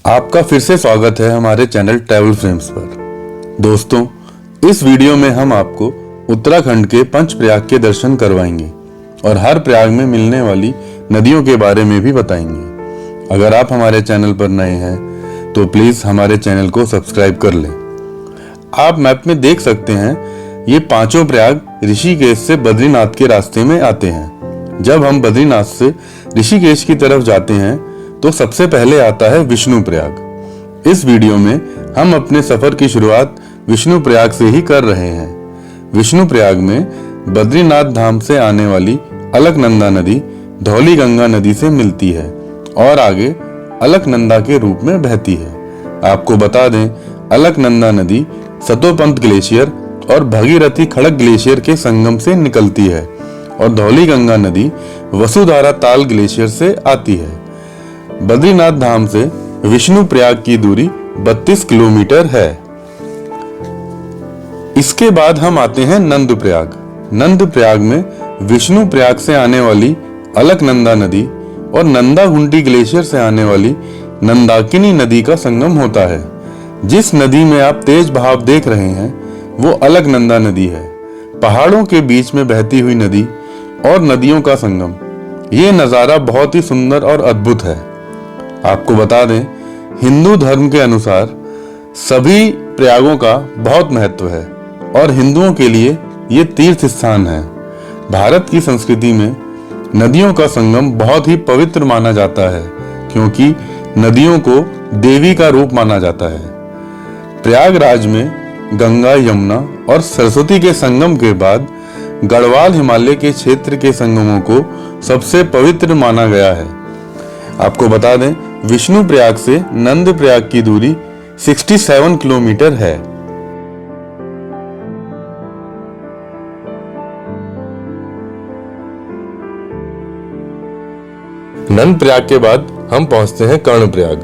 आपका फिर से स्वागत है हमारे चैनल ट्रैवल फ्रेम्स पर। दोस्तों, इस वीडियो में हम आपको उत्तराखंड के पंच प्रयाग के दर्शन करवाएंगे और हर प्रयाग में मिलने वाली नदियों के बारे में भी बताएंगे। अगर आप हमारे चैनल पर नए हैं तो प्लीज हमारे चैनल को सब्सक्राइब कर लें। आप मैप में देख सकते हैं, ये पांचों प्रयाग ऋषिकेश से बद्रीनाथ के रास्ते में आते हैं। जब हम बद्रीनाथ से ऋषिकेश की तरफ जाते हैं तो सबसे पहले आता है विष्णु प्रयाग। इस वीडियो में हम अपने सफर की शुरुआत विष्णु प्रयाग से ही कर रहे हैं। विष्णु प्रयाग में बद्रीनाथ धाम से आने वाली अलकनंदा नदी धौली गंगा नदी से मिलती है और आगे अलकनंदा के रूप में बहती है। आपको बता दें, अलकनंदा नदी सतोपंत ग्लेशियर और भगीरथी खड़क ग्लेशियर के संगम से निकलती है और धौली गंगा नदी वसुधारा ताल ग्लेशियर से आती है। बद्रीनाथ धाम से विष्णु प्रयाग की दूरी 32 किलोमीटर है। इसके बाद हम आते हैं नंद प्रयाग। नंद प्रयाग में विष्णु प्रयाग से आने वाली अलकनंदा नदी और नंदा घुंटी ग्लेशियर से आने वाली नंदाकिनी नदी का संगम होता है। जिस नदी में आप तेज बहाव देख रहे हैं वो अलकनंदा नदी है। पहाड़ों के बीच में बहती हुई नदी और नदियों का संगम, ये नजारा बहुत ही सुंदर और अद्भुत है। आपको बता दें, हिंदू धर्म के अनुसार सभी प्रयागों का बहुत महत्व है और हिंदुओं के लिए ये तीर्थ स्थान है। भारत की संस्कृति में नदियों का संगम बहुत ही पवित्र माना जाता है क्योंकि नदियों को देवी का रूप माना जाता है। प्रयागराज में गंगा, यमुना और सरस्वती के संगम के बाद गढ़वाल हिमालय के क्षेत्र के संगमों को सबसे पवित्र माना गया है। आपको बता दें, विष्णु प्रयाग से नंद प्रयाग की दूरी 67 किलोमीटर है। नंद प्रयाग के बाद हम पहुंचते हैं कर्ण प्रयाग।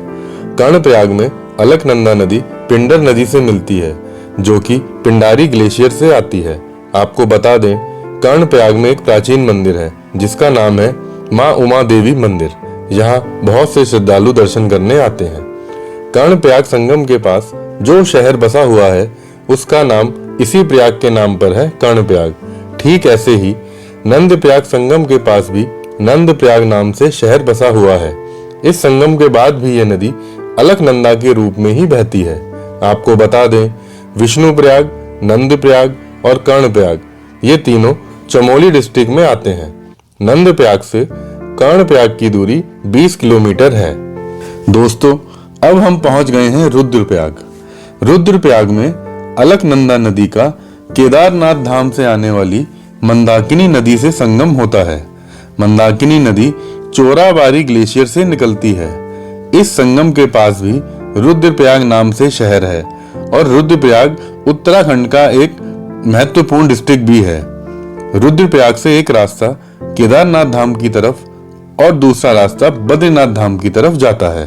कर्ण प्रयाग में अलकनंदा नदी पिंडर नदी से मिलती है जो कि पिंडारी ग्लेशियर से आती है। आपको बता दें, कर्ण प्रयाग में एक प्राचीन मंदिर है जिसका नाम है मां उमा देवी मंदिर। यहाँ बहुत से श्रद्धालु दर्शन करने आते हैं। कर्ण प्रयाग संगम के पास जो शहर बसा हुआ है उसका नाम इसी प्रयाग के नाम पर है, कर्ण प्रयाग। ठीक ऐसे ही नंद प्रयाग संगम के पास भी नंद प्रयाग नाम से शहर बसा हुआ है। इस संगम के बाद भी ये नदी अलकनंदा के रूप में ही बहती है। आपको बता दें, विष्णु प्रयाग, नंद प्रयाग और कर्ण प्रयाग ये तीनों चमोली डिस्ट्रिक्ट में आते हैं। नंद प्रयाग से कर्ण प्रयाग की दूरी 20 किलोमीटर है। दोस्तों, अब हम पहुंच गए हैं रुद्र प्रयाग। रुद्र प्रयाग में अलकनंदा नदी का केदारनाथ धाम से आने वाली मंदाकिनी नदी से संगम होता है। मंदाकिनी नदी चोराबारी ग्लेशियर से निकलती है। इस संगम के पास भी रुद्रप्रयाग नाम से शहर है और रुद्रप्रयाग उत्तराखंड का एक महत्वपूर्ण डिस्ट्रिक्ट भी है। रुद्रप्रयाग से एक रास्ता केदारनाथ धाम की तरफ और दूसरा रास्ता बद्रीनाथ धाम की तरफ जाता है।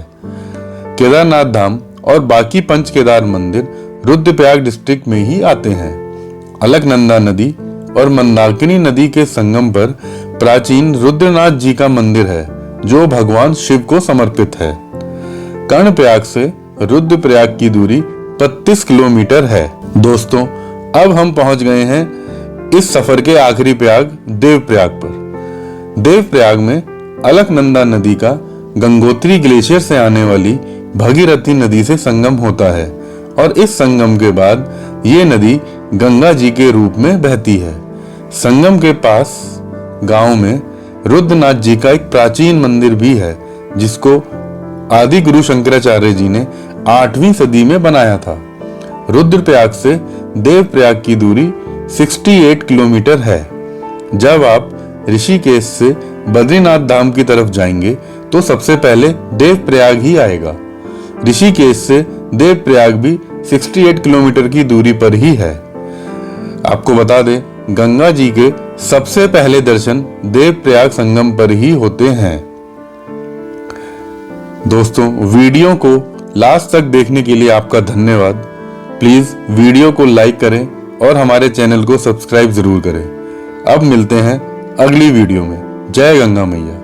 केदारनाथ धाम और बाकी पंच केदार मंदिर रुद्रप्रयाग डिस्ट्रिक्ट में ही आते हैं। अलकनंदा नदी और मंदाकिनी नदी के संगम पर प्राचीन रुद्रनाथ जी का मंदिर है जो भगवान शिव को समर्पित है। कर्ण प्रयाग से रुद्रप्रयाग की दूरी 32 किलोमीटर है। दोस्तों, अब हम पहुंच गए हैं इस सफर के आखिरी प्रयाग देवप्रयाग पर। देवप्रयाग में अलकनंदा नदी का गंगोत्री ग्लेशियर से आने वाली भगीरथी नदी से संगम होता है और इस संगम के बाद ये नदी गंगा जी के रूप में बहती है। संगम के पास गांव में रुद्रनाथ जी का एक प्राचीन मंदिर भी है जिसको आदि गुरु शंकराचार्य जी ने 8वीं सदी में बनाया था। रुद्रप्रयाग से देवप्रयाग की दूरी 68 किलोमीटर है। जब आप ऋषिकेश से बद्रीनाथ धाम की तरफ जाएंगे तो सबसे पहले देवप्रयाग ही आएगा। ऋषिकेश से देवप्रयाग भी 68 किलोमीटर की दूरी पर ही है। आपको बता दें, गंगा जी के सबसे पहले दर्शन देवप्रयाग संगम पर ही होते हैं। दोस्तों, वीडियो को लास्ट तक देखने के लिए आपका धन्यवाद। प्लीज वीडियो को लाइक करें और हमारे चैनल को सब्सक्राइब जरूर करें। अब मिलते हैं अगली वीडियो में। जय गंगा मैया।